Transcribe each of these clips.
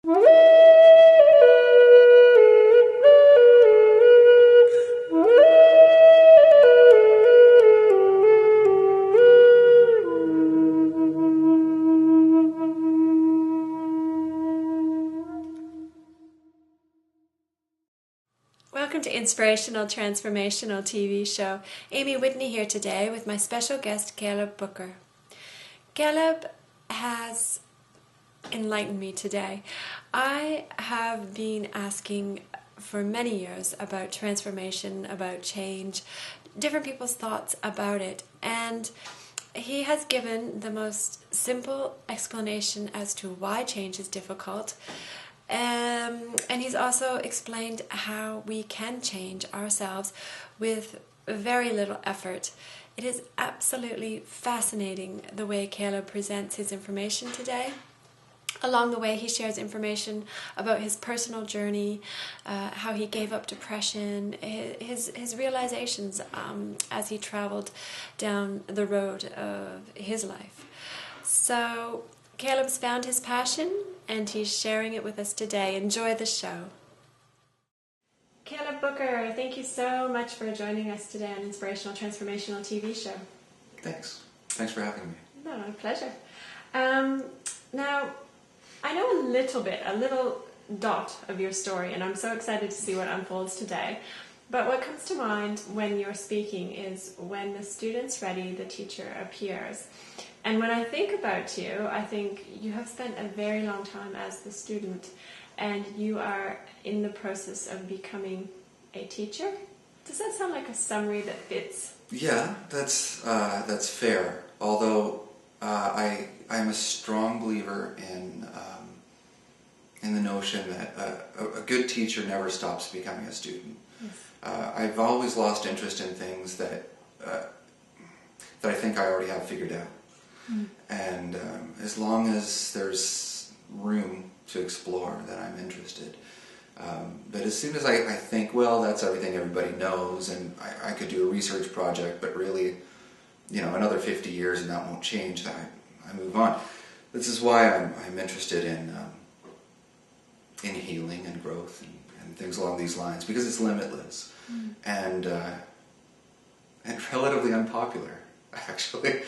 Welcome to Inspirational Transformational TV show. Amy Whitney here today with my special guest Caleb Booker. Caleb has enlightened me today. I have been asking for many years about transformation, about change, different people's thoughts about it, and he has given the most simple explanation as to why change is difficult. And he's also explained how we can change ourselves with very little effort. It is absolutely fascinating the way Caleb presents his information today. Along the way, he shares information about his personal journey, how he gave up depression, his realizations as he traveled down the road of his life. So Caleb's found his passion, and he's sharing it with us today. Enjoy the show. Caleb Booker, thank you so much for joining us today on Inspirational Transformational TV show. Thanks. Thanks for having me. No, my pleasure. Now, I know a little dot of your story, and I'm so excited to see what unfolds today. But what comes to mind when you're speaking is when the student's ready, the teacher appears. And when I think about you, I think you have spent a very long time as the student, and you are in the process of becoming a teacher. Does that sound like a summary that fits? Yeah, that's fair. Although I'm a strong believer in the notion that a good teacher never stops becoming a student. Yes. I've always lost interest in things that I think I already have figured out. And as long as there's room to explore, then I'm interested. But as soon as I think, well, that's everything everybody knows, and I could do a research project, but really, another 50 years and that won't change, I move on. This is why I'm interested in healing and growth and things along these lines, because it's limitless and relatively unpopular, actually.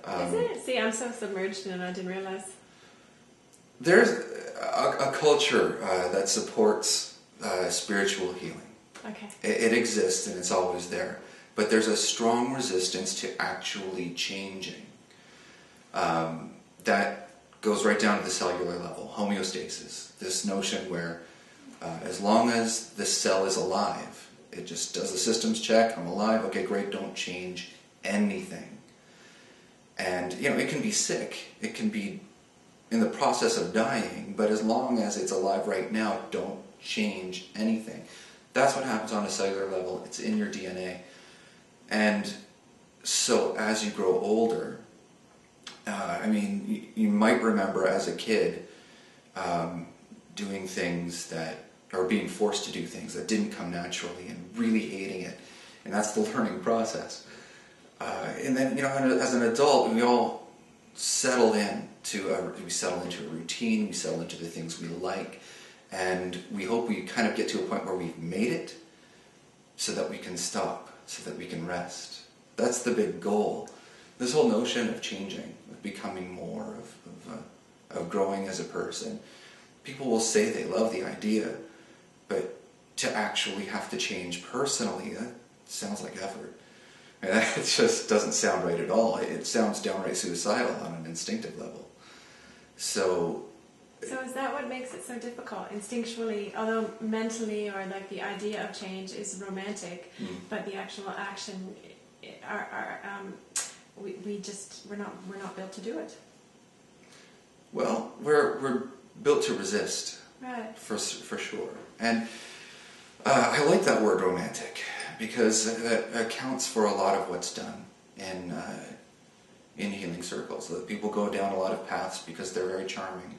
Is it? See, I'm so submerged in it, I didn't realize. There's a culture that supports spiritual healing. Okay. It exists and it's always there. But there's a strong resistance to actually changing. That goes right down to the cellular level, homeostasis. This notion where as long as the cell is alive, it just does the systems check, I'm alive, okay, great, don't change anything. And, it can be sick, it can be in the process of dying, but as long as it's alive right now, don't change anything. That's what happens on a cellular level. It's in your DNA. And so as you grow older, you might remember as a kid doing things that, or being forced to do things that didn't come naturally and really hating it. And that's the learning process. And then, as an adult, we all settle into a routine, we settle into the things we like, and we hope we kind of get to a point where we've made it so that we can stop, so that we can rest. That's the big goal. This whole notion of changing, of becoming more, of growing as a person. People will say they love the idea, but to actually have to change personally, that sounds like effort. It just doesn't sound right at all. It sounds downright suicidal on an instinctive level. So is that what makes it so difficult? Instinctually, although mentally or like the idea of change is romantic, but the actual action, we're not built to do it. Well, we're built to resist, right? For sure. And I like that word romantic, because that accounts for a lot of what's done in healing circles. So that people go down a lot of paths because they're very charming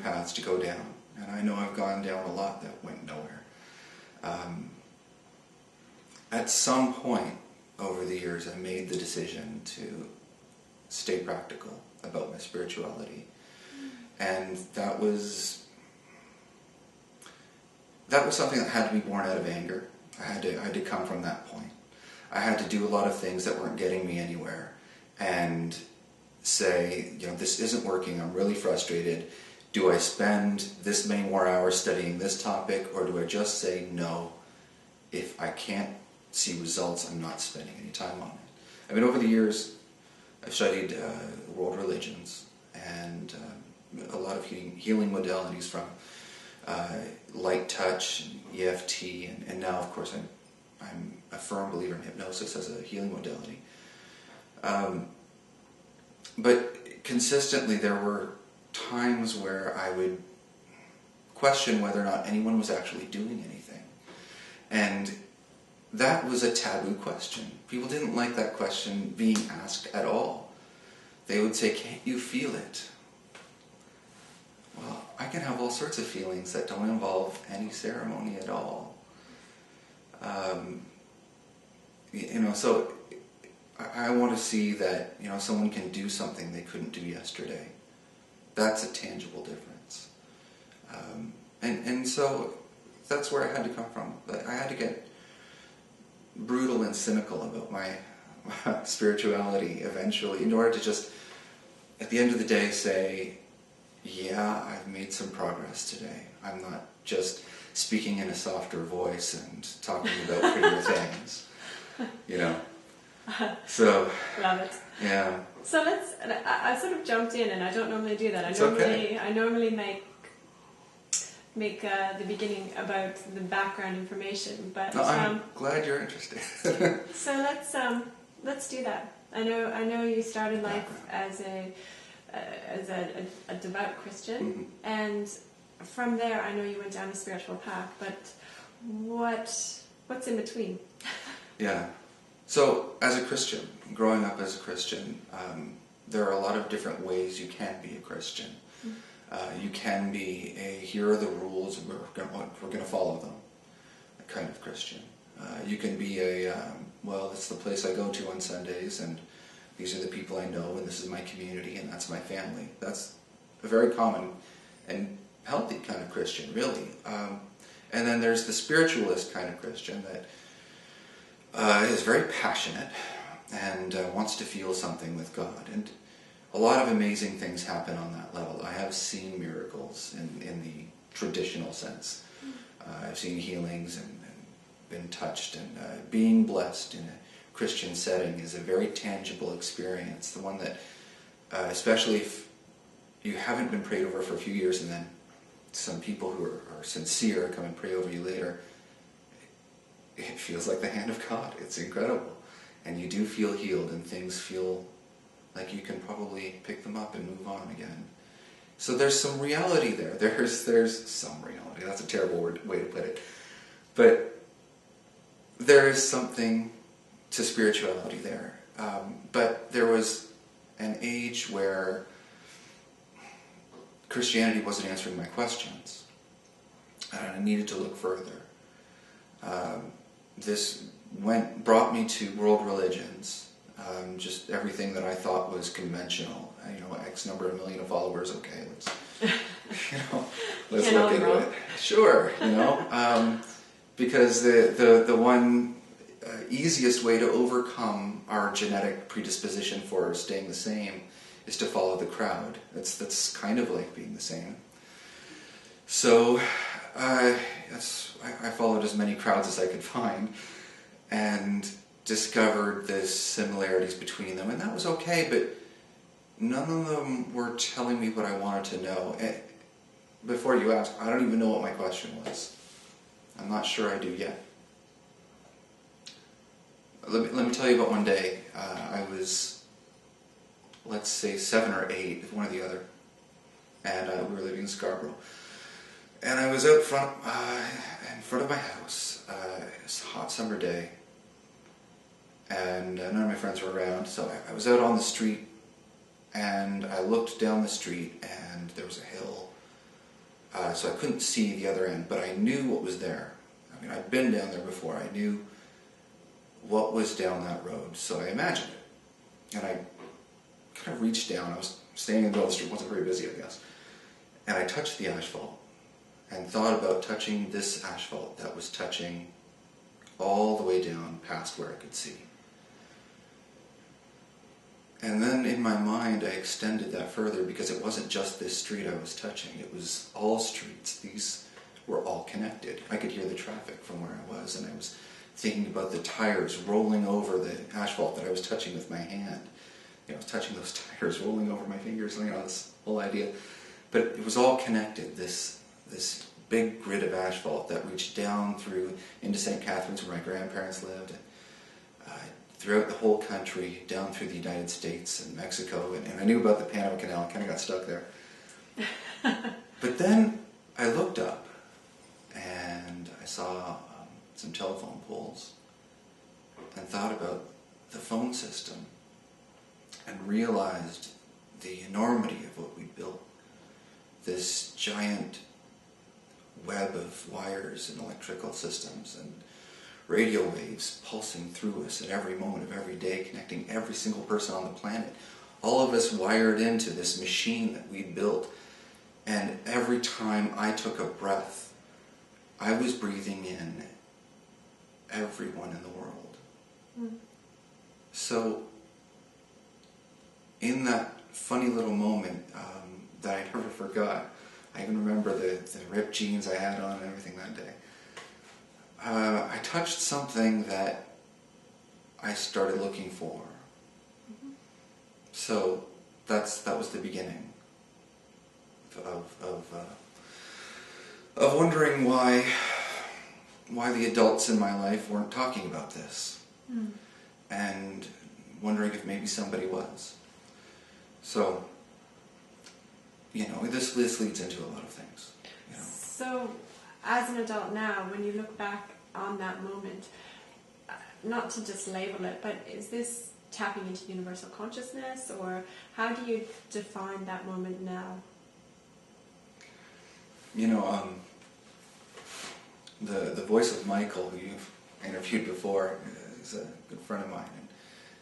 paths to go down. And I know I've gone down a lot that went nowhere. At some point over the years, I made the decision to stay practical about my spirituality. And that was something that had to be born out of anger. I had to come from that point. I had to do a lot of things that weren't getting me anywhere and say, this isn't working, I'm really frustrated. Do I spend this many more hours studying this topic, or do I just say no? If I can't see results, I'm not spending any time on it. I mean, over the years, I've studied world religions and a lot of healing modalities from light touch, and EFT, and now, of course, I'm a firm believer in hypnosis as a healing modality. But consistently, there were times where I would question whether or not anyone was actually doing anything. And that was a taboo question. People didn't like that question being asked at all. They would say, "Can't you feel it?" Well, I can have all sorts of feelings that don't involve any ceremony at all. So I want to see that, someone can do something they couldn't do yesterday. That's a tangible difference. And so that's where I had to come from. I had to get brutal and cynical about my spirituality eventually, in order to just, at the end of the day, say, yeah, I've made some progress today. I'm not just speaking in a softer voice and talking about prettier things, So, love it. Yeah. So I sort of jumped in, and I don't normally do that. I normally make the beginning about the background information, but I'm glad you're interested. so let's do that. I know you started life as a devout Christian, mm-hmm. and from there I know you went down a spiritual path. But what's in between? Yeah. So as a Christian, growing up as a Christian, there are a lot of different ways you can be a Christian. You can be here are the rules, we're going to follow them, kind of Christian. You can be that's the place I go to on Sundays, and these are the people I know, and this is my community, and that's my family. That's a very common and healthy kind of Christian, really. And then there's the spiritualist kind of Christian that is very passionate and wants to feel something with God. And a lot of amazing things happen on that level. I have seen miracles in the traditional sense. I've seen healings and been touched, and being blessed in a Christian setting is a very tangible experience. The one that, especially if you haven't been prayed over for a few years, and then some people who are sincere come and pray over you later, it feels like the hand of God. It's incredible. And you do feel healed, and things feel like you can probably pick them up and move on again. So there's some reality there. There's some reality. That's a terrible way to put it. But there is something to spirituality there. But there was an age where Christianity wasn't answering my questions, and I needed to look further. This brought me to world religions, just everything that I thought was conventional. X number of million of followers. Okay, let's look into it. Sure, because the one easiest way to overcome our genetic predisposition for staying the same is to follow the crowd. That's kind of like being the same. So I followed as many crowds as I could find, and discovered the similarities between them, and that was okay, but none of them were telling me what I wanted to know. And before you ask, I don't even know what my question was. I'm not sure I do yet. Let me tell you about one day. I was, let's say, 7 or 8, one or the other, and we were living in Scarborough. And I was out front, in front of my house. It's a hot summer day, and none of my friends were around, so I was out on the street, and I looked down the street, and there was a hill, so I couldn't see the other end, but I knew what was there. I mean, I'd been down there before. I knew what was down that road, so I imagined it. And I kind of reached down. I was standing in the middle of the street. It wasn't very busy, I guess. And I touched the asphalt and thought about touching this asphalt that was touching all the way down past where I could see. And then in my mind I extended that further, because it wasn't just this street I was touching, it was all streets. These were all connected. I could hear the traffic from where I was, and I was thinking about the tires rolling over the asphalt that I was touching with my hand. I was touching those tires rolling over my fingers, this whole idea. But it was all connected, this big grid of asphalt that reached down through into St. Catharines, where my grandparents lived, and throughout the whole country, down through the United States and Mexico, and I knew about the Panama Canal, kind of got stuck there. But then I looked up and I saw some telephone poles and thought about the phone system and realized the enormity of what we built. This giant web of wires and electrical systems and radio waves pulsing through us at every moment of every day, connecting every single person on the planet. All of us wired into this machine that we built. And every time I took a breath, I was breathing in everyone in the world. Mm. So, in that funny little moment that I never forgot, I even remember the ripped jeans I had on and everything that day. I touched something that I started looking for. Mm-hmm. So that was the beginning of wondering why the adults in my life weren't talking about this, and wondering if maybe somebody was. So, this leads into a lot of things. So, as an adult now, when you look back on that moment, not to just label it, but is this tapping into universal consciousness, or how do you define that moment now? The voice of Michael, who you've interviewed before, is a good friend of mine, and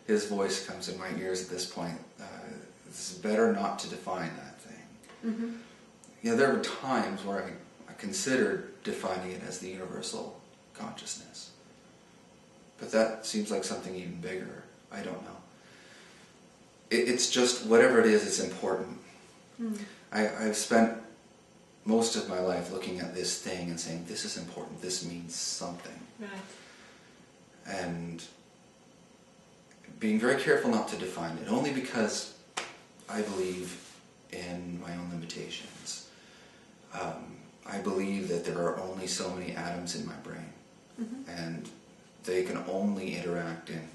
his voice comes in my ears at this point. It's better not to define that thing. Mm-hmm. There were times where I considered defining it as the universal consciousness. But that seems like something even bigger. I don't know. It's just, whatever it is, it's important. Mm. I've spent most of my life looking at this thing and saying, this is important, this means something. Right. And being very careful not to define it, only because I believe in my own limitations. I believe that there are only so many atoms in my brain, mm-hmm. and they can only interact in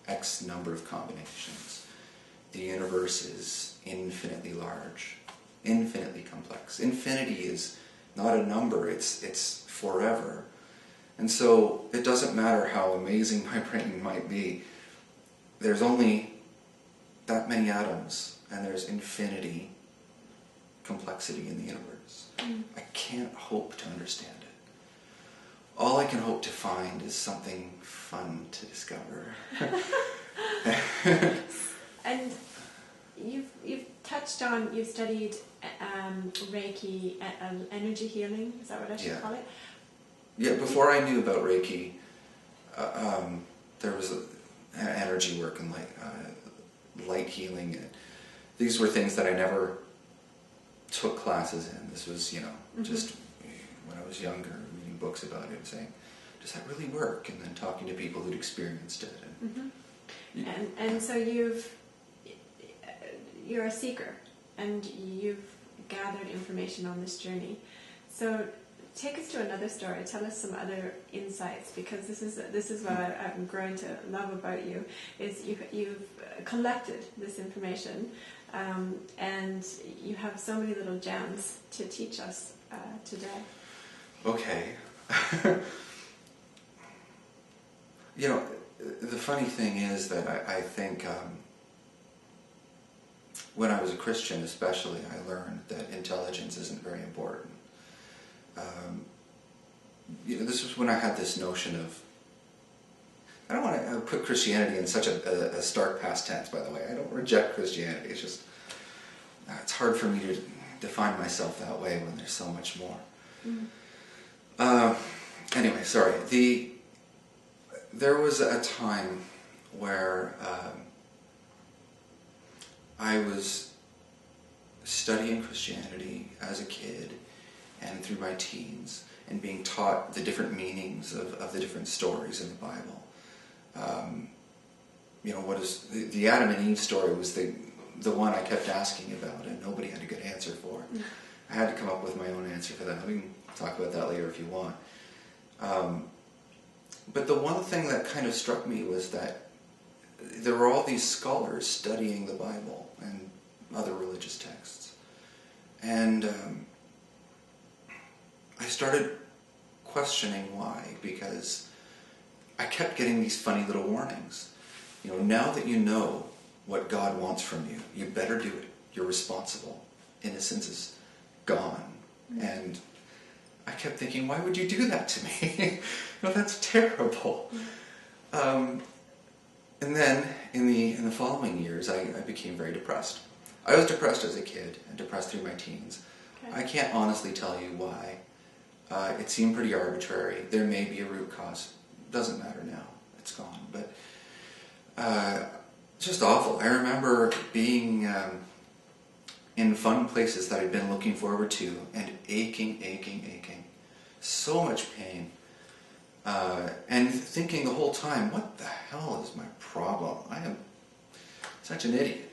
X number of combinations. The universe is infinitely large, infinitely complex. Infinity is not a number, it's forever. And so it doesn't matter how amazing my brain might be, there's only that many atoms, and there's infinity complexity in the universe. Mm. I can't hope to understand it. All I can hope to find is something fun to discover. And you've touched on, you've studied Reiki, energy healing, is that what I should call it? Yeah, before I knew about Reiki, there was energy work and light healing. And these were things that I never took classes in. This was, mm-hmm. just when I was younger, reading books about it and saying, does that really work? And then talking to people who'd experienced it. And, mm-hmm. and so you're a seeker, and you've gathered information on this journey. So take us to another story. Tell us some other insights, because this is what I'm growing to love about you. Is you've collected this information, and you have so many little gems to teach us today. Okay. The funny thing is that I think when I was a Christian especially, I learned that intelligence isn't very important. This was when I had this notion of, I don't want to put Christianity in such a stark past tense, by the way. I don't reject Christianity. It's just, it's hard for me define myself that way when there's so much more. Mm. Anyway, sorry. There was a time where I was studying Christianity as a kid and through my teens, and being taught the different meanings of the different stories in the Bible. What is the Adam and Eve story was the one I kept asking about, and nobody had a good answer for. I had to come up with my own answer for that. We can talk about that later if you want. But the one thing that kind of struck me was that there were all these scholars studying the Bible and other religious texts. And I started questioning why, because I kept getting these funny little warnings. Now that you know what God wants from you, you better do it. You're responsible. Innocence is gone. And I kept thinking, why would you do that to me? That's terrible. And then in the following years, I became very depressed. I was depressed as a kid and depressed through my teens. Okay. I can't honestly tell you why. It seemed pretty arbitrary. There may be a root cause. Doesn't matter now. It's gone. But it's just awful. I remember being in fun places that I'd been looking forward to and aching. So much pain. And thinking the whole time, what the hell is my problem? I am such an idiot.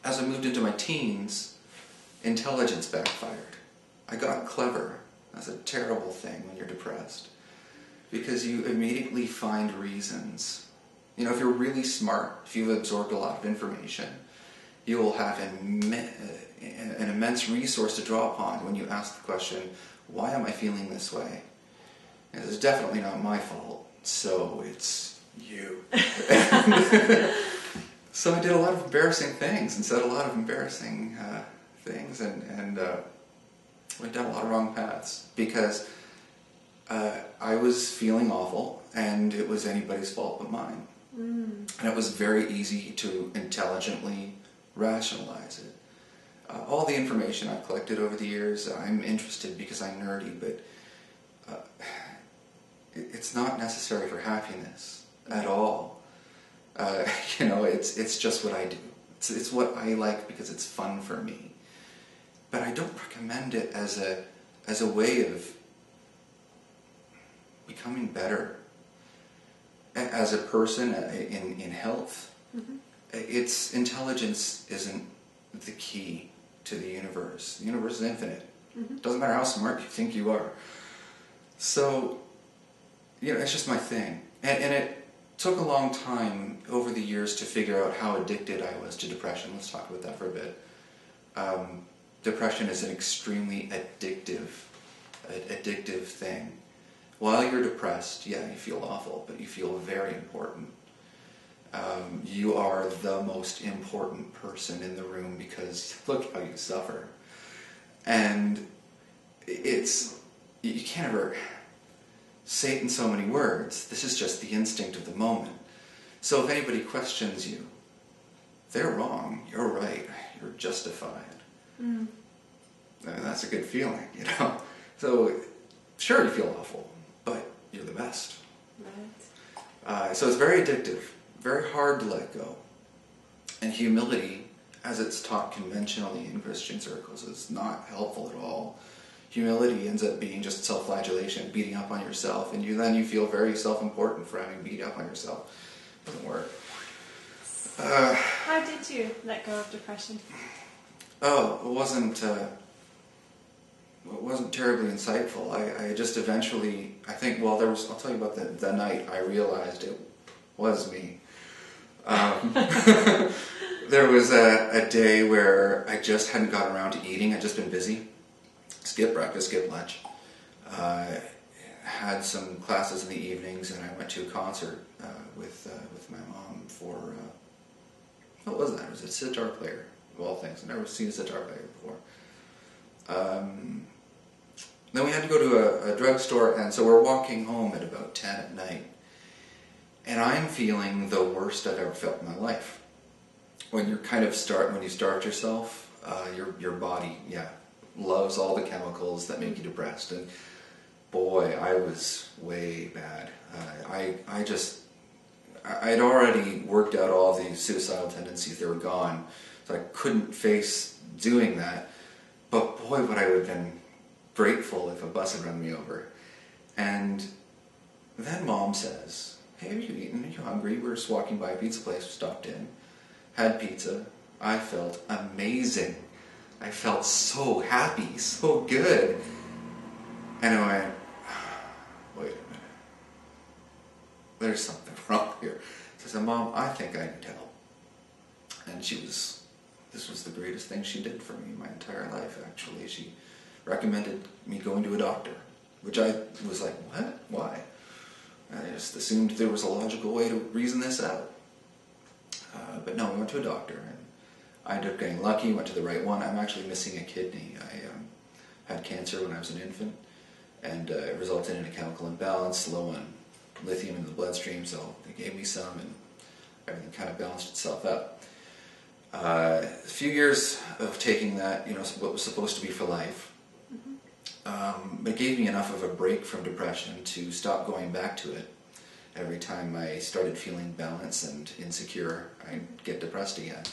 As I moved into my teens, intelligence backfired. I got clever. That's a terrible thing when you're depressed, because you immediately find reasons. If you're really smart, if you've absorbed a lot of information, you will have an immense resource to draw upon when you ask the question, why am I feeling this way? And it's definitely not my fault, so it's you. So I did a lot of embarrassing things and said a lot of embarrassing things and went down a lot of wrong paths because I was feeling awful and it was anybody's fault but mine. And it was very easy to intelligently rationalize it. All the information I've collected over the years, I'm interested because I'm nerdy, but it's not necessary for happiness at all. It's just what I do. It's what I like because it's fun for me. But I don't recommend it as a way of becoming better as a person in health. Mm-hmm. It's intelligence isn't the key to the universe. The universe is infinite. Mm-hmm. Doesn't matter how smart you think you are. So, it's just my thing. And it took a long time over the years to figure out how addicted I was to depression. Let's talk about that for a bit. Depression is an extremely addictive thing. While you're depressed, yeah, you feel awful, but you feel very important. You are the most important person in the room because look how you suffer. And you can't ever say it in so many words. This is just the instinct of the moment. So if anybody questions you, they're wrong, you're right, you're justified. Mm. And that's a good feeling, So sure, you feel awful, but you're the best. Right. So it's very addictive, very hard to let go. And humility, as it's taught conventionally in Christian circles, is not helpful at all. Humility ends up being just self-flagellation, beating up on yourself, and then you feel very self-important for having beat up on yourself. It doesn't work. How did you let go of depression? It wasn't terribly insightful. I just eventually, I'll tell you about the night I realized it was me. There was a day where I just hadn't gotten around to eating. I'd just been busy. Skipped breakfast, skipped lunch. Had some classes in the evenings, and I went to a concert with my mom for, what was that? It was a sitar player, of all things. I've never seen a sitar player before. Then we had to go to a drugstore, and so we're walking home at about 10 at night. And I'm feeling the worst I've ever felt in my life. When you starve yourself, your body, loves all the chemicals that make you depressed. And boy, I was way bad. I'd already worked out all the suicidal tendencies. They were gone, so I couldn't face doing that. But boy, would I have been grateful if a bus had run me over. And then Mom says, "Hey, have you eaten? Are you hungry?" We were just walking by a pizza place, stopped in, had pizza. I felt amazing. I felt so happy, so good. And I went, wait a minute. There's something wrong here. So I said, "Mom, I think I need help." And this was the greatest thing she did for me my entire life, actually. She recommended me going to a doctor, which I was like, what? Why? I just assumed there was a logical way to reason this out. But no, we went to a doctor, and I ended up getting lucky, went to the right one. I'm actually missing a kidney. I had cancer when I was an infant, and it resulted in a chemical imbalance, low on lithium in the bloodstream, so they gave me some, and everything kind of balanced itself out. A few years of taking that, what was supposed to be for life, it gave me enough of a break from depression to stop going back to it. Every time I started feeling balanced and insecure, I'd get depressed again.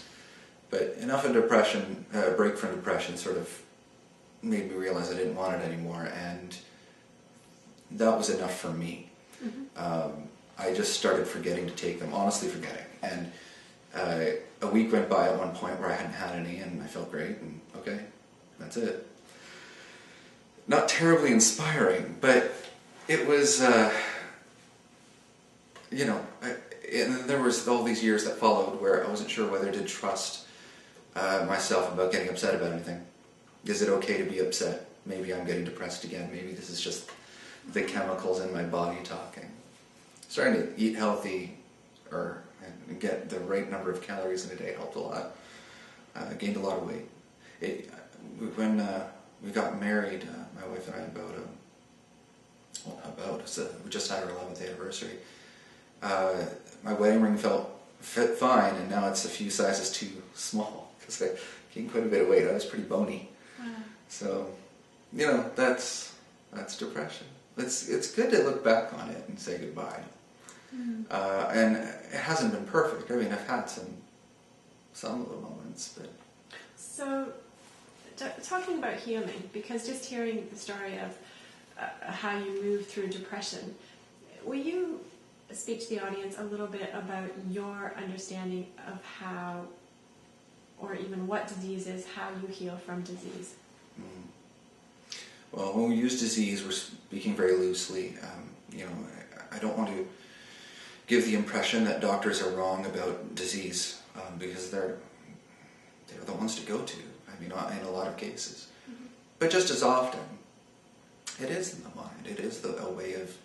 But enough of depression, break from depression sort of made me realize I didn't want it anymore, and that was enough for me. I just started forgetting to take them, honestly forgetting. And a week went by at one point where I hadn't had any, and I felt great, and okay, that's it. Not terribly inspiring, but it was, and there was all these years that followed where I wasn't sure whether to trust myself about getting upset about anything. Is it okay to be upset? Maybe I'm getting depressed again. Maybe this is just the chemicals in my body talking. Starting to eat healthy or get the right number of calories in a day helped a lot. Gained a lot of weight. When we got married, my wife and I, we just had our 11th anniversary. My wedding ring fit fine, and now it's a few sizes too small because I gained quite a bit of weight. I was pretty bony. Wow. So, that's depression. It's good to look back on it and say goodbye. And it hasn't been perfect. I mean, I've had some little moments, but. So, talking about healing, because just hearing the story of how you moved through depression, will you speak to the audience a little bit about your understanding of how, or even what disease is, how you heal from disease? Well, when we use disease, we're speaking very loosely. I don't want to give the impression that doctors are wrong about disease, because they're the ones to go to. I mean, in a lot of cases. But just as often, it is in the mind. It is a way of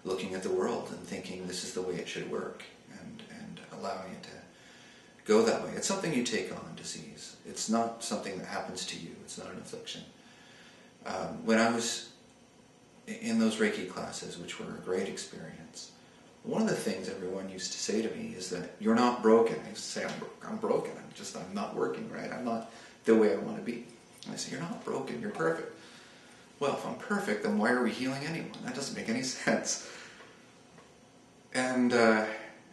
looking at the world and thinking this is the way it should work, and allowing it to go that way. It's something you take on, disease. It's not something that happens to you. It's not an affliction. When I was in those Reiki classes, which were a great experience, one of the things everyone used to say to me is that you're not broken. I used to say, I'm broken. I'm not working right. I'm not the way I want to be. And I say, you're not broken. You're perfect. Well, if I'm perfect, then why are we healing anyone? That doesn't make any sense. And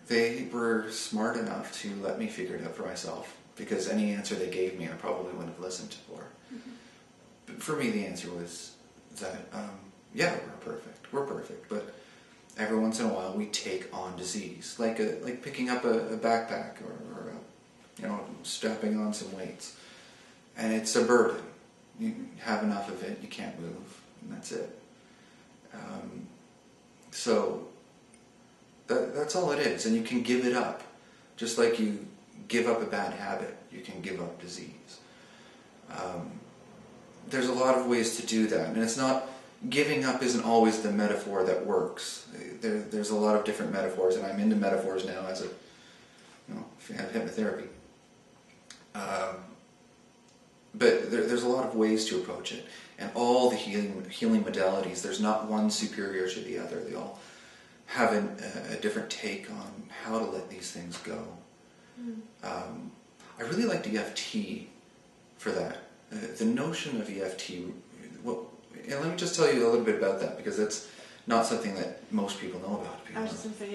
they were smart enough to let me figure it out for myself, because any answer they gave me I probably wouldn't have listened for. But for me, the answer was that, we're perfect. We're perfect. But every once in a while we take on disease, like picking up a backpack or strapping on some weights. And it's a burden. You have enough of it, you can't move, and that's it. So that's all it is, and you can give it up. Just like you give up a bad habit, you can give up disease. There's a lot of ways to do that, and it's not, giving up isn't always the metaphor that works. There's a lot of different metaphors, and I'm into metaphors now as a fan of hypnotherapy. But there's a lot of ways to approach it, and all the healing modalities, there's not one superior to the other. They all have a different take on how to let these things go. I really like to EFT for that. The notion of EFT, well, and let me just tell you a little bit about that, because it's not something that most people know about. I was just going to say,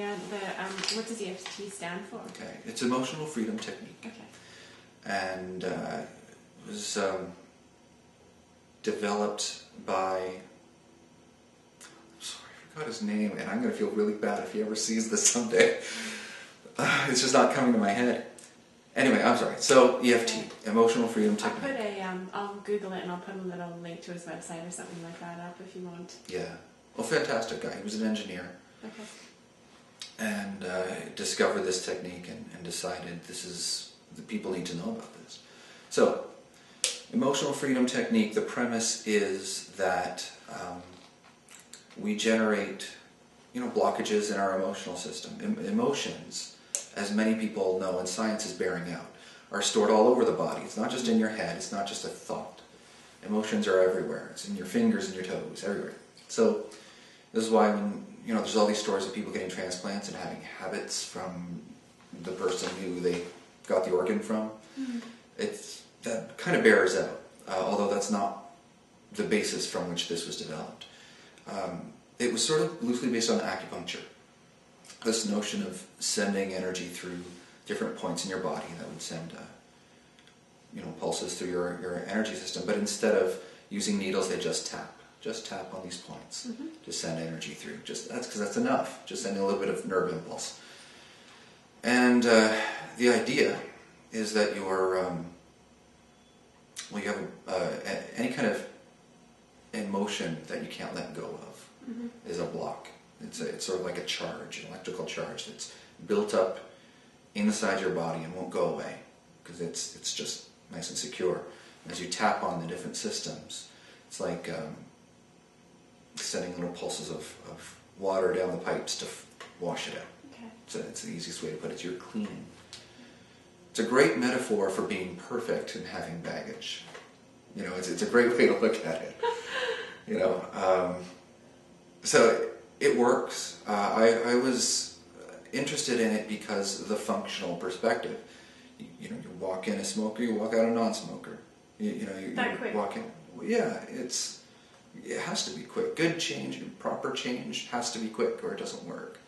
what does EFT stand for? Okay, it's Emotional Freedom Technique. Okay. And it was developed by, I'm sorry, I forgot his name, and I'm going to feel really bad if he ever sees this someday. It's just not coming to my head. Anyway, I'm sorry. So EFT, Emotional Freedom Technique. I'll Google it and I'll put a little link to his website or something like that up if you want. Yeah. Well, fantastic guy. He was an engineer. Okay. And discovered this technique and decided the people need to know about this. So, Emotional Freedom Technique, the premise is that we generate, blockages in our emotional system. Emotions, as many people know, and science is bearing out, are stored all over the body. It's not just in your head, it's not just a thought. Emotions are everywhere. It's in your fingers and your toes, everywhere. So, this is why when, there's all these stories of people getting transplants and having habits from the person who they got the organ from. Mm-hmm. That kind of bears out, although that's not the basis from which this was developed. It was sort of loosely based on acupuncture. This notion of sending energy through different points in your body that would send, pulses through your energy system. But instead of using needles, they just tap on these points to send energy through. That's enough. Just sending a little bit of nerve impulse. And the idea is that you have any kind of emotion that you can't let go of is a block. It's sort of like a charge, an electrical charge that's built up inside your body and won't go away because it's just nice and secure. And as you tap on the different systems, it's like sending little pulses of water down the pipes to wash it out. Okay. So it's the easiest way to put it. You're cleaning. It's a great metaphor for being perfect and having baggage. It's a great way to look at it. So it works. I was interested in it because of the functional perspective. You walk in a smoker, you walk out a non-smoker. You quick. Walk in. Yeah, it has to be quick. Good change, proper change has to be quick or it doesn't work.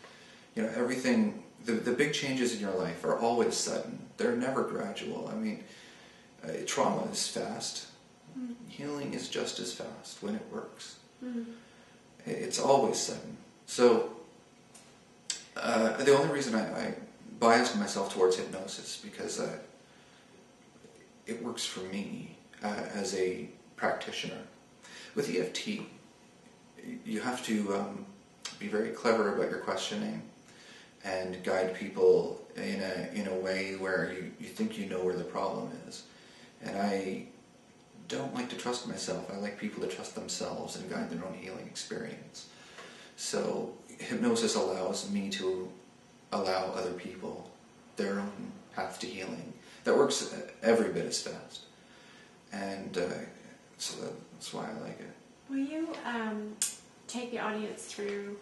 Everything, the big changes in your life are always sudden. They're never gradual. I mean, trauma is fast. Mm. Healing is just as fast when it works. Mm. It's always sudden. So, the only reason I biased myself towards hypnosis because it works for me as a practitioner. With EFT, you have to be very clever about your questioning and guide people in a way where you think you know where the problem is. And I don't like to trust myself. I like people to trust themselves and guide their own healing experience. So hypnosis allows me to allow other people their own path to healing. That works every bit as fast. And so that's why I like it. Will you take the audience through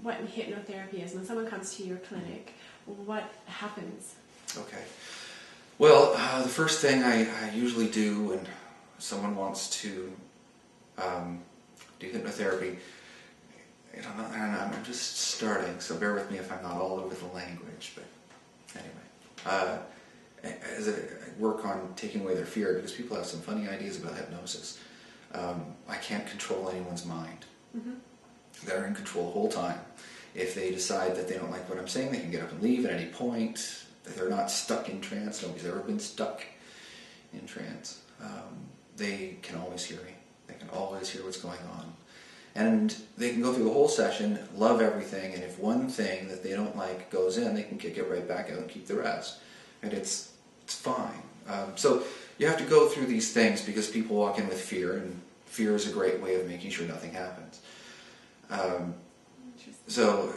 what hypnotherapy is? When someone comes to your clinic, what happens? Okay. Well, the first thing I usually do when someone wants to do hypnotherapy, I'm just starting, so bear with me if I'm not all over the language, but anyway. As I work on taking away their fear, because people have some funny ideas about hypnosis. I can't control anyone's mind. Mm-hmm. They're in control the whole time. If they decide that they don't like what I'm saying, they can get up and leave at any point. They're not stuck in trance. Nobody's ever been stuck in trance. They can always hear me. They can always hear what's going on. And they can go through the whole session, love everything, and if one thing that they don't like goes in, they can kick it right back out and keep the rest. And it's fine. So you have to go through these things because people walk in with fear, and fear is a great way of making sure nothing happens. So,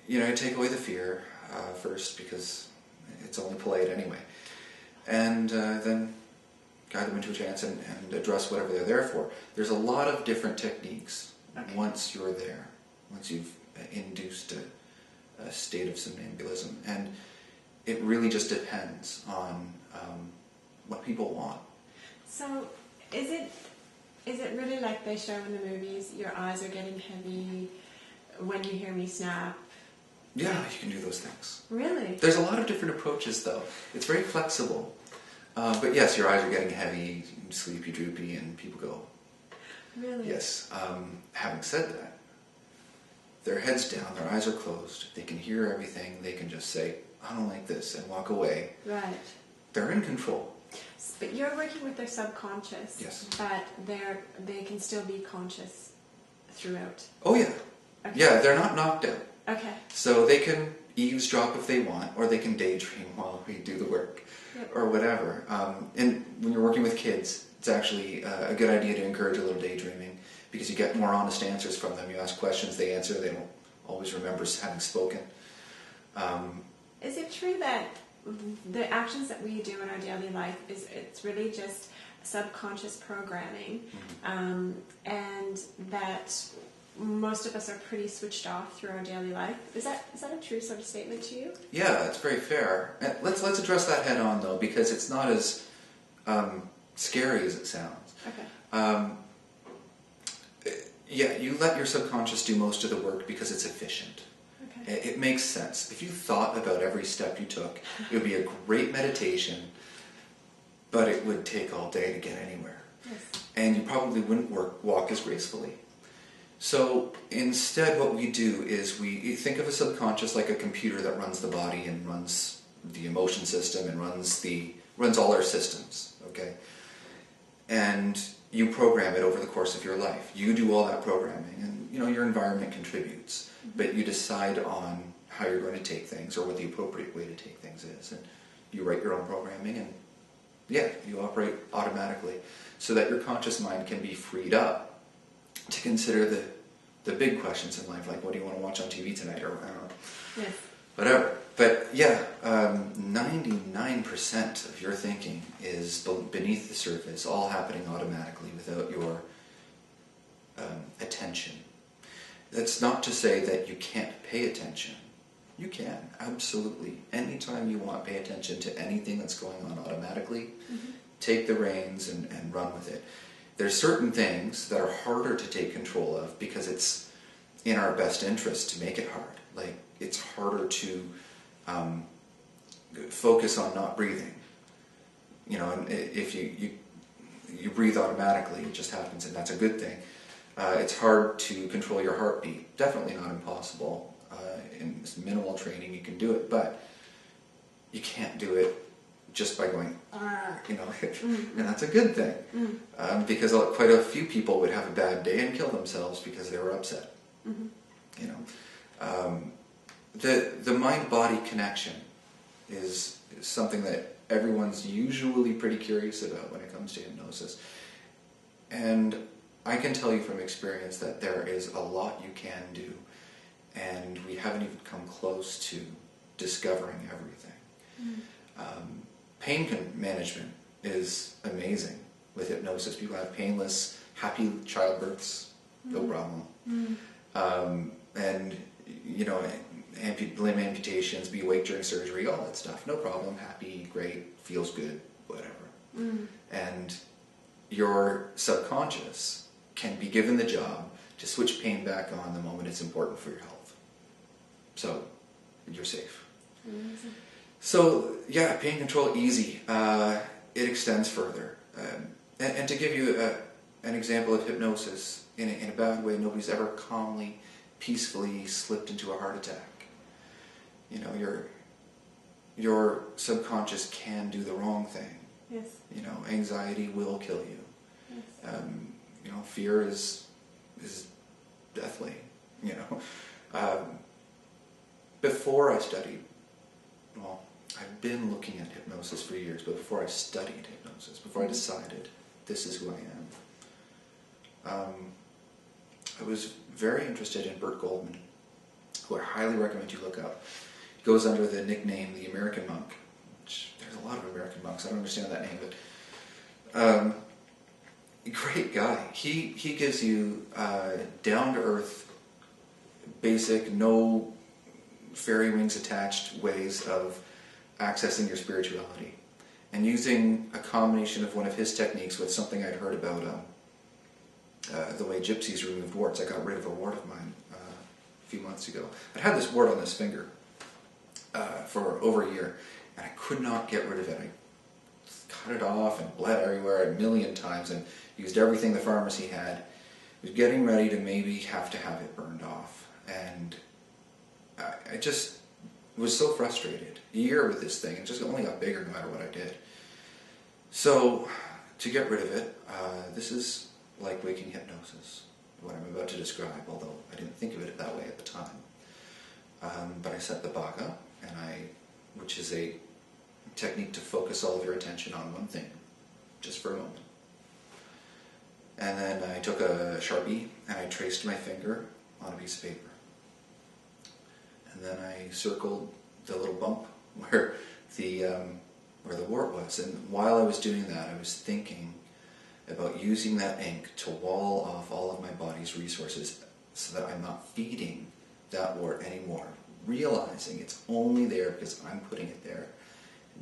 you take away the fear first because it's only polite anyway. And then guide them into a trance and address whatever they're there for. There's a lot of different techniques once you're there, once you've induced a state of somnambulism. And it really just depends on what people want. So is it really like they show in the movies, your eyes are getting heavy when you hear me snap? Yeah, you can do those things. Really? There's a lot of different approaches, though. It's very flexible. But yes, your eyes are getting heavy, sleepy, droopy, and people go, really? Yes. Having said that, their head's down, their eyes are closed, they can hear everything, they can just say, I don't like this, and walk away. Right. They're in control. But you're working with their subconscious. Yes. But they can still be conscious throughout. Oh, yeah. Okay. Yeah, they're not knocked out. Okay. So they can eavesdrop if they want, or they can daydream while we do the work, Yep. or whatever. And when you're working with kids, it's actually a good idea to encourage a little daydreaming, because you get more honest answers from them. You ask questions, they answer, they don't always remember having spoken. Is it true that the actions that we do in our daily life it's really just subconscious programming, and that most of us are pretty switched off through our daily life? Is that a true sort of statement to you? Yeah, it's very fair. And let's address that head on, though, because it's not as scary as it sounds. Okay. Yeah, you let your subconscious do most of the work because it's efficient. Okay. It makes sense. If you thought about every step you took, it would be a great meditation, but it would take all day to get anywhere. Yes. And you probably wouldn't walk as gracefully. So instead what we do is we think of a subconscious like a computer that runs the body and runs the emotion system and runs all our systems, okay? And you program it over the course of your life. You do all that programming, and your environment contributes, but you decide on how you're going to take things or what the appropriate way to take things is. And you write your own programming, and yeah, you operate automatically so that your conscious mind can be freed up to consider the big questions in life, like what do you want to watch on TV tonight, or I don't know, Yes. whatever. But yeah, 99% of your thinking is beneath the surface, all happening automatically without your attention. That's not to say that you can't pay attention. You can, absolutely. Anytime you want, pay attention to anything that's going on automatically. Take the reins and run with it. There's certain things that are harder to take control of because it's in our best interest to make it hard. Like, it's harder to focus on not breathing. And if you breathe automatically, it just happens, and that's a good thing. It's hard to control your heartbeat. Definitely not impossible. In minimal training, you can do it, but you can't do it just by going, and that's a good thing, because quite a few people would have a bad day and kill themselves because they were upset. The mind-body connection is something that everyone's usually pretty curious about when it comes to hypnosis, and I can tell you from experience that there is a lot you can do, and we haven't even come close to discovering everything. Pain management is amazing with hypnosis. People have painless, happy childbirths, no problem. And, limb amputations, be awake during surgery, all that stuff, no problem, happy, great, feels good, whatever. And your subconscious can be given the job to switch pain back on the moment it's important for your health. So, you're safe. Amazing. So, yeah, pain control, easy. It extends further. And to give you an example of hypnosis, in a bad way, nobody's ever calmly, peacefully slipped into a heart attack. Your subconscious can do the wrong thing. Yes. Anxiety will kill you. Yes. Fear is deathly. Before I studied, I've been looking at hypnosis for years, but before I studied hypnosis, before I decided this is who I am, I was very interested in Burt Goldman, who I highly recommend you look up. He goes under the nickname the American Monk, which there's a lot of American monks, I don't understand that name, but great guy. He gives you down-to-earth, basic, no fairy wings attached ways of accessing your spirituality. and using a combination of one of his techniques with something I'd heard about the way gypsies removed warts. I got rid of a wart of mine a few months ago. I'd had this wart on this finger for over a year, and I could not get rid of it. I cut it off and bled everywhere a million times and used everything the pharmacy had. I was getting ready to maybe have to have it burned off, and I just was so frustrated. A year with this thing, it just only got bigger no matter what I did. So to get rid of it, this is like waking hypnosis, what I'm about to describe, although I didn't think of it that way at the time. But I set the baka, which is a technique to focus all of your attention on one thing, just for a moment. And then I took a Sharpie and I traced my finger on a piece of paper. And then I circled the little bump where the wart was. And while I was doing that, I was thinking about using that ink to wall off all of my body's resources so that I'm not feeding that wart anymore, realizing it's only there because I'm putting it there.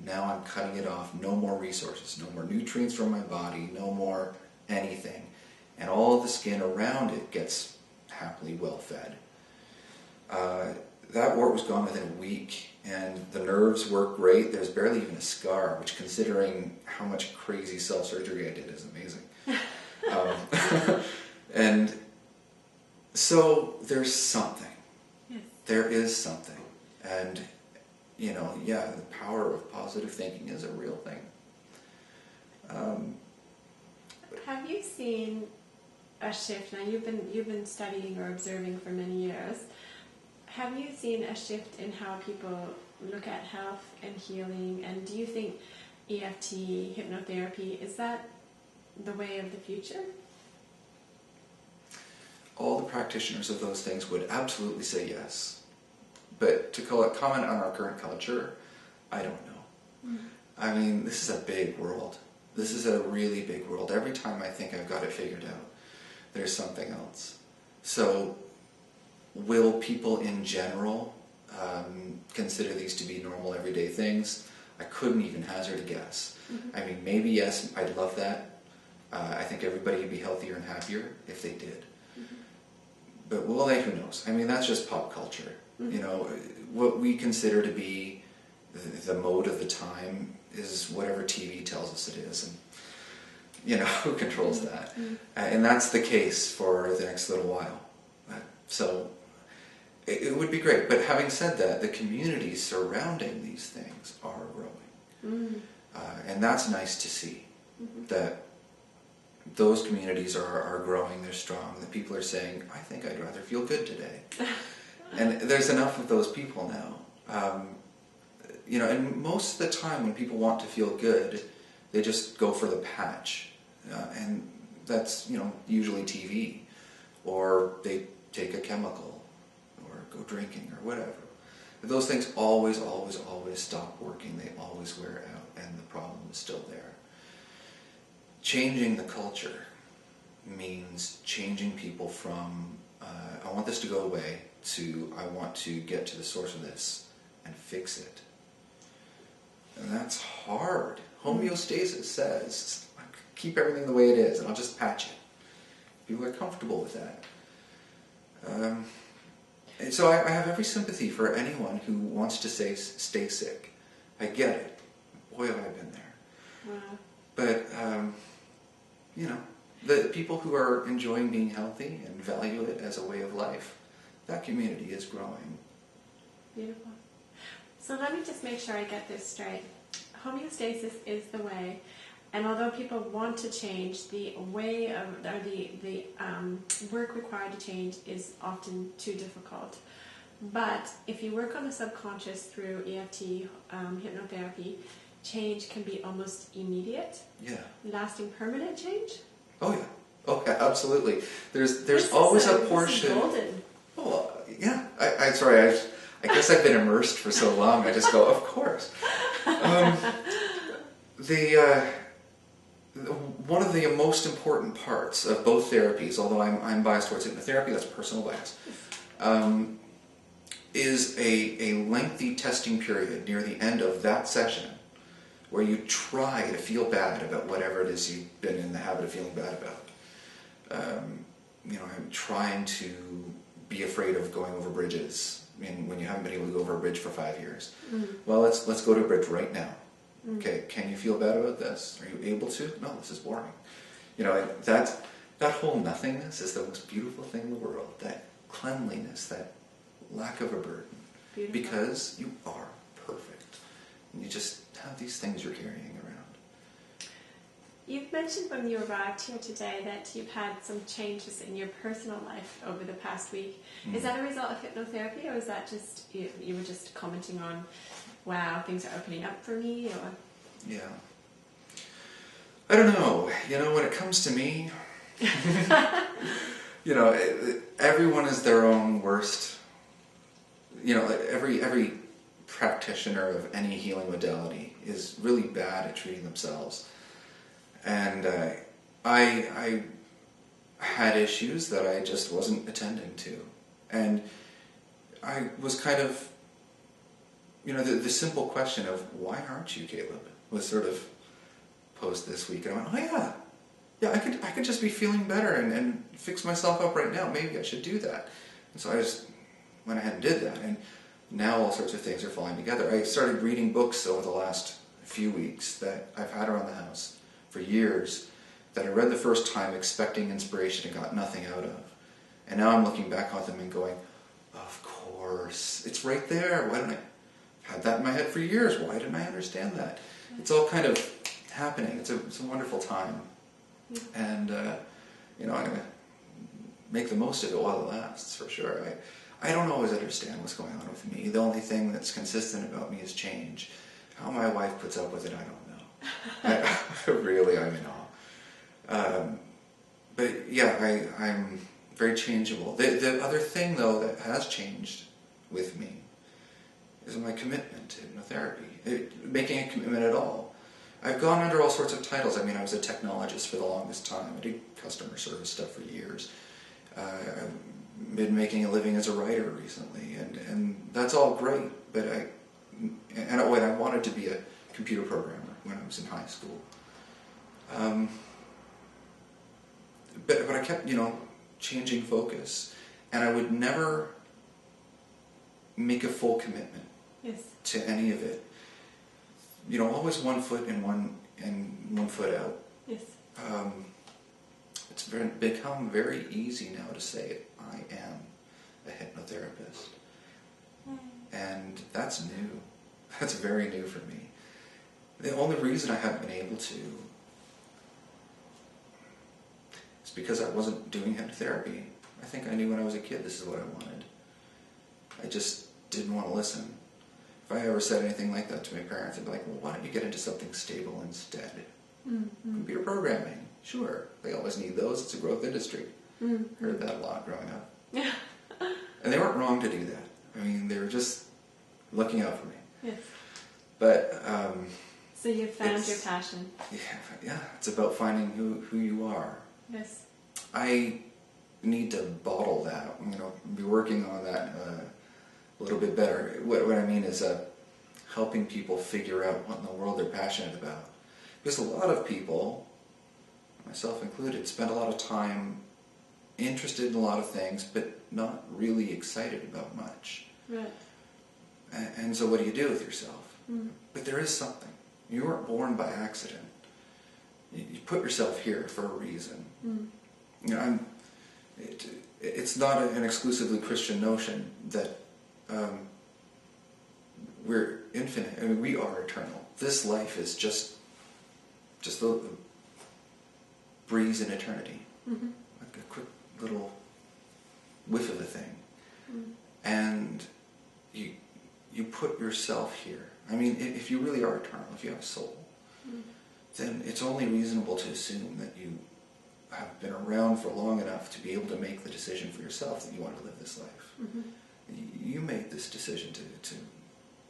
Now I'm cutting it off, no more resources, no more nutrients from my body, no more anything. And all of the skin around it gets happily well fed. That wart was gone within a week, and the nerves work great. There's barely even a scar, which, considering how much crazy self-surgery I did, is amazing. And so there's something. Yes. There is something. And, the power of positive thinking is a real thing. Have you seen a shift? Now, you've been studying or observing for many years. Have you seen a shift in how people look at health and healing? And do you think EFT, hypnotherapy, is that the way of the future? All the practitioners of those things would absolutely say yes. But to comment on our current culture, I don't know. Mm-hmm. I mean, this is a big world. This is a really big world. Every time I think I've got it figured out, there's something else. So, will people in general consider these to be normal everyday things? I couldn't even hazard a guess. Mm-hmm. I mean, maybe yes, I'd love that. I think everybody would be healthier and happier if they did. Mm-hmm. But will they? Who knows? I mean, that's just pop culture. Mm-hmm. What we consider to be the mode of the time is whatever TV tells us it is, and who controls that? Mm-hmm. And that's the case for the next little while. So it would be great. But having said that, the communities surrounding these things are growing. Mm-hmm. And that's nice to see, mm-hmm. that those communities are growing, they're strong, that people are saying, I think I'd rather feel good today. And there's enough of those people now. And most of the time when people want to feel good, they just go for the patch. And that's, usually TV. Or they take a chemical, or go drinking, or whatever. But those things always, always, always stop working. They always wear out, and the problem is still there. Changing the culture means changing people from, I want this to go away, to I want to get to the source of this and fix it. And that's hard. Homeostasis says, keep everything the way it is, and I'll just patch it. People are comfortable with that. And so I have every sympathy for anyone who wants to say, stay sick. I get it. Boy, have I been there. Wow. But, the people who are enjoying being healthy and value it as a way of life, that community is growing. Beautiful. So let me just make sure I get this straight. Homeostasis is the way, and although people want to change, the way of, or the work required to change is often too difficult. But if you work on the subconscious through EFT, hypnotherapy, change can be almost immediate. Yeah. Lasting permanent change? Oh yeah. Oh yeah, absolutely. There's always a portion. This is golden. Oh yeah. I guess I've been immersed for so long. I just go, of course. One of the most important parts of both therapies, although I'm biased towards hypnotherapy, that's personal bias, is a lengthy testing period near the end of that session where you try to feel bad about whatever it is you've been in the habit of feeling bad about. I'm trying to be afraid of going over bridges when you haven't been able to go over a bridge for 5 years. Well, let's go to a bridge right now. Okay, can you feel bad about this? Are you able to? No, this is boring. That whole nothingness is the most beautiful thing in the world. That cleanliness, that lack of a burden. Beautiful. Because you are perfect. And you just have these things you're carrying around. You've mentioned when you arrived here today that you've had some changes in your personal life over the past week. Is that a result of hypnotherapy, or is that just you were just commenting on, wow, things are opening up for me? Or Yeah. I don't know. When it comes to me, everyone is their own worst. Every practitioner of any healing modality is really bad at treating themselves. And I had issues that I just wasn't attending to. And I was kind of, the simple question of, why aren't you, Caleb, was sort of posed this week. And I went, oh yeah, I could just be feeling better and fix myself up right now. Maybe I should do that. And so I just went ahead and did that. And now all sorts of things are falling together. I started reading books over the last few weeks that I've had around the house for years, that I read the first time expecting inspiration and got nothing out of. And now I'm looking back on them and going, of course, it's right there. Why didn't I had that in my head for years? Why didn't I understand that? It's all kind of happening. It's a wonderful time. And, I'm going to make the most of it while it lasts, for sure. I don't always understand what's going on with me. The only thing that's consistent about me is change. How my wife puts up with it, I don't know. I'm in awe. But yeah, I'm very changeable. The other thing, though, that has changed with me is my commitment to hypnotherapy. Making a commitment at all. I've gone under all sorts of titles. I was a technologist for the longest time. I did customer service stuff for years. I've been making a living as a writer recently, and that's all great. But I wanted to be a computer programmer when I was in high school. But I kept, changing focus, and I would never make a full commitment to any of it. Always one foot in one foot out. Yes. It's become very easy now to say it. I am a hypnotherapist. And that's new. That's very new for me. The only reason I haven't been able to is because I wasn't doing hypnotherapy. I think I knew when I was a kid this is what I wanted. I just didn't want to listen. If I ever said anything like that to my parents, I'd be like, well, why don't you get into something stable instead? Mm-hmm. Computer programming, sure. They always need those. It's a growth industry. Mm-hmm. Heard that a lot growing up. Yeah. And they weren't wrong to do that. They were just looking out for me. Yes. But so you found your passion. Yeah. It's about finding who you are. Yes. I need to bottle that. Be working on that a little bit better. What I mean is helping people figure out what in the world they're passionate about. Because a lot of people, myself included, spend a lot of time interested in a lot of things, but not really excited about much. Right. And so what do you do with yourself? Mm. But there is something. You weren't born by accident. You put yourself here for a reason. Mm. It's not an exclusively Christian notion that we're infinite. We are eternal. This life is just a breeze in eternity. Mm-hmm. Like a quick little whiff of a thing. Mm. And you put yourself here. If you really are eternal, if you have a soul, then it's only reasonable to assume that you have been around for long enough to be able to make the decision for yourself that you want to live this life. Mm-hmm. You made this decision to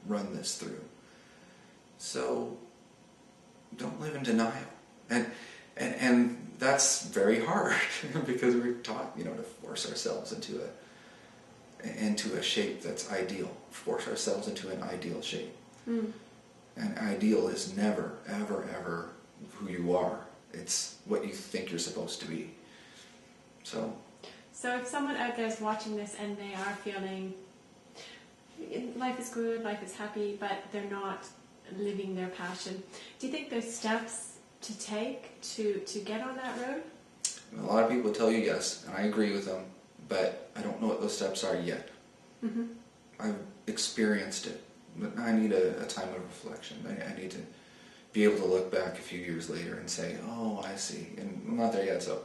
run this through. So don't live in denial. And that's very hard because we're taught, to force ourselves into a shape that's ideal. Force ourselves into an ideal shape. Mm. And ideal is never, ever, ever who you are. It's what you think you're supposed to be. So if someone out there is watching this and they are feeling life is good, life is happy, but they're not living their passion, do you think there's steps to take to get on that road? a lot of people tell you yes, and I agree with them, but I don't know what those steps are yet. Mm-hmm. I've experienced it, but I need a time of reflection. I need to be able to look back a few years later and say, oh, I see, and I'm not there yet, so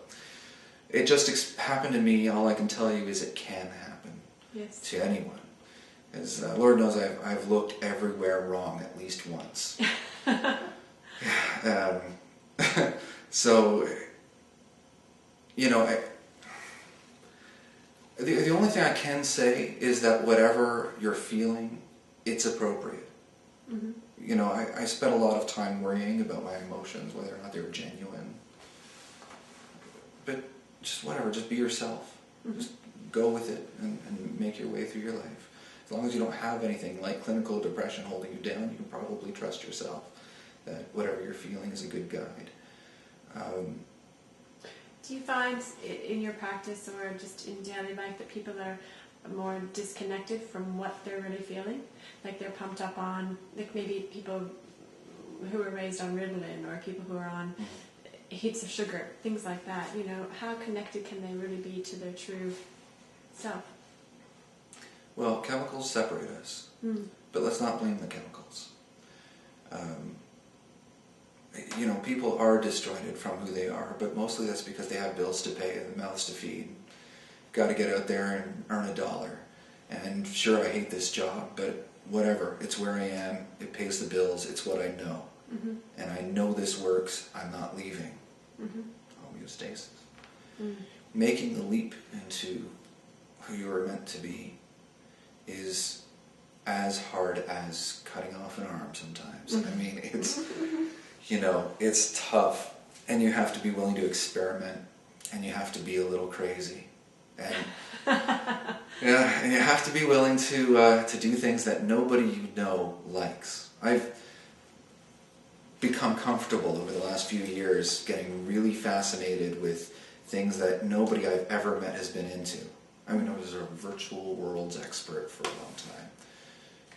it just happened to me. All I can tell you is it can happen to anyone. As Lord knows, I've looked everywhere wrong at least once. So, you know, the only thing I can say is that whatever you're feeling, it's appropriate. Mm-hmm. You know, I spent a lot of time worrying about my emotions, whether or not they were genuine. But just whatever, just be yourself. Mm-hmm. Just go with it and make your way through your life. As long as you don't have anything like clinical depression holding you down, you can probably trust yourself that whatever you're feeling is a good guide. Do you find in your practice or just in daily life that people are more disconnected from what they're really feeling? Like they're pumped up on, like maybe people who are raised on Ritalin or people who are on heaps of sugar, things like that. You know, how connected can they really be to their true self? Well, chemicals separate us, but let's not blame the chemicals. You know, people are disjointed from who they are, but mostly that's because they have bills to pay and mouths to feed. Got to get out there and earn $1. And sure, I hate this job, but whatever. It's where I am. It pays the bills. It's what I know. Mm-hmm. And I know this works. I'm not leaving. Mm-hmm. Homeostasis. Mm-hmm. Making the leap into who you are meant to be is as hard as cutting off an arm sometimes. Mm-hmm. I mean, it's, you know, it's tough. And you have to be willing to experiment. And you have to be a little crazy. And yeah, and you have to be willing to do things that nobody you know likes. I've become comfortable over the last few years getting really fascinated with things that nobody I've ever met has been into. I mean, I was a virtual worlds expert for a long time.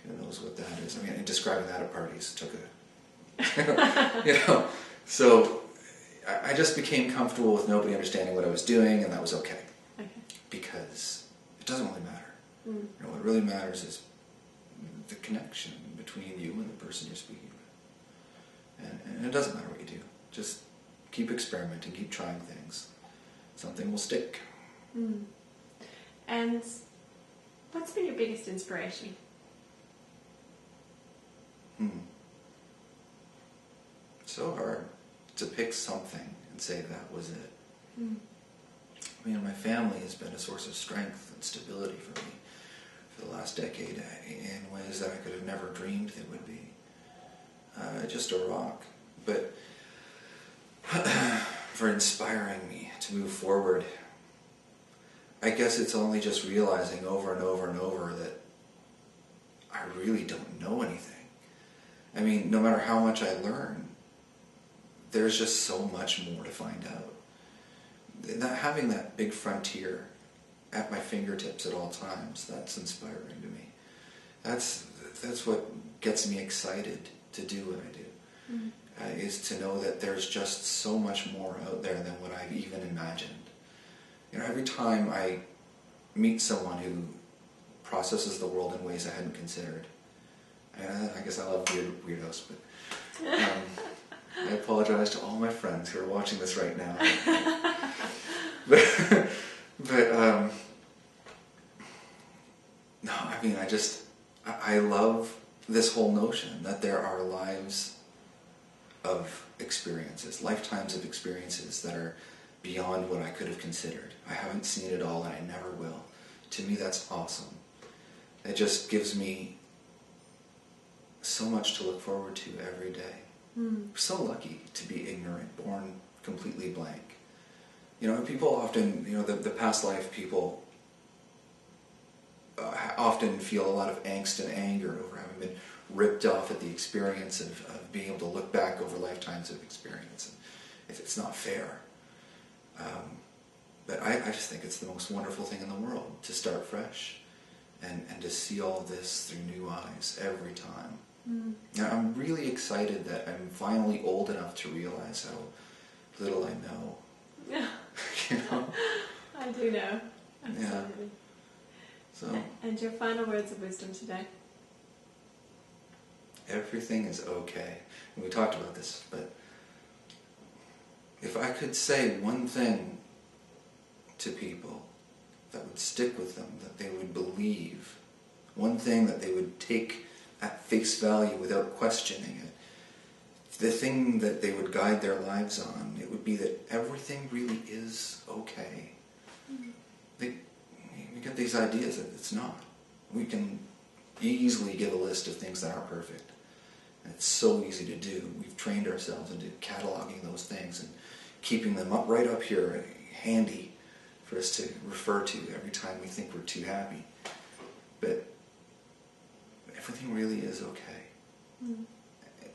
Who knows what that is? I mean, describing that at parties took a, you know. So I just became comfortable with nobody understanding what I was doing, and that was okay. Because it doesn't really matter. You know, what really matters is the connection between you and the person you're speaking with. And it doesn't matter what you do. Just keep experimenting, keep trying things. Something will stick. And what's been your biggest inspiration? So hard to pick something and say that was it. I mean, my family has been a source of strength and stability for me for the last decade in ways that I could have never dreamed they would be. Just a rock. But for inspiring me to move forward, I guess it's only just realizing over and over and over that I really don't know anything. I mean, no matter how much I learn, there's just so much more to find out. Having that big frontier at my fingertips at all times, that's inspiring to me. That's what gets me excited to do what I do, is to know that there's just so much more out there than what I've even imagined. You know, every time I meet someone who processes the world in ways I hadn't considered, and I guess I love weirdos, but I apologize to all my friends who are watching this right now. but no, I mean, I love this whole notion that there are lives of experiences, lifetimes of experiences that are beyond what I could have considered. I haven't seen it all and I never will. To me, that's awesome. It just gives me so much to look forward to every day. I'm so lucky to be ignorant, born completely blank. You know, people often, you know, the past life people often feel a lot of angst and anger over having been ripped off at the experience of being able to look back over lifetimes of experience. It's not fair. But I just think it's the most wonderful thing in the world to start fresh and to see all of this through new eyes every time. Now, I'm really excited that I'm finally old enough to realize how little I know. Yeah. You know? I do know. Absolutely. Yeah. So, and your final words of wisdom today? Everything is okay. And we talked about this, but if I could say one thing to people that would stick with them, that they would believe, one thing that they would take at face value without questioning it, the thing that they would guide their lives on, it would be that everything really is okay. We get these ideas that it's not. We can easily give a list of things that aren't perfect. And it's so easy to do. We've trained ourselves into cataloging those things and keeping them right up here, handy for us to refer to every time we think we're too happy. But everything really is okay.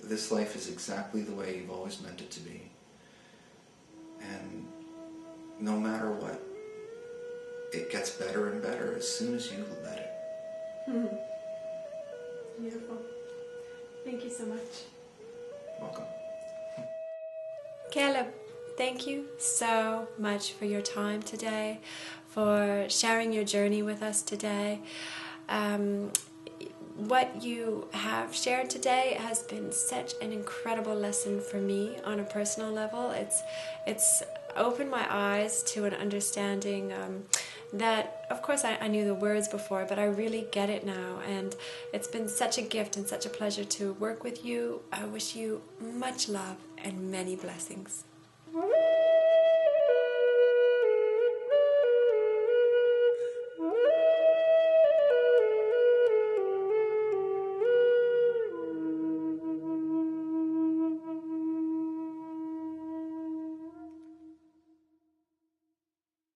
This life is exactly the way you've always meant it to be. And no matter what, it gets better and better as soon as you let it. Beautiful. Thank you so much. Welcome. Caleb, thank you so much for your time today, for sharing your journey with us today. What you have shared today has been such an incredible lesson for me on a personal level. It's opened my eyes to an understanding that, of course, I knew the words before, but I really get it now, and it's been such a gift and such a pleasure to work with you. I wish you much love and many blessings.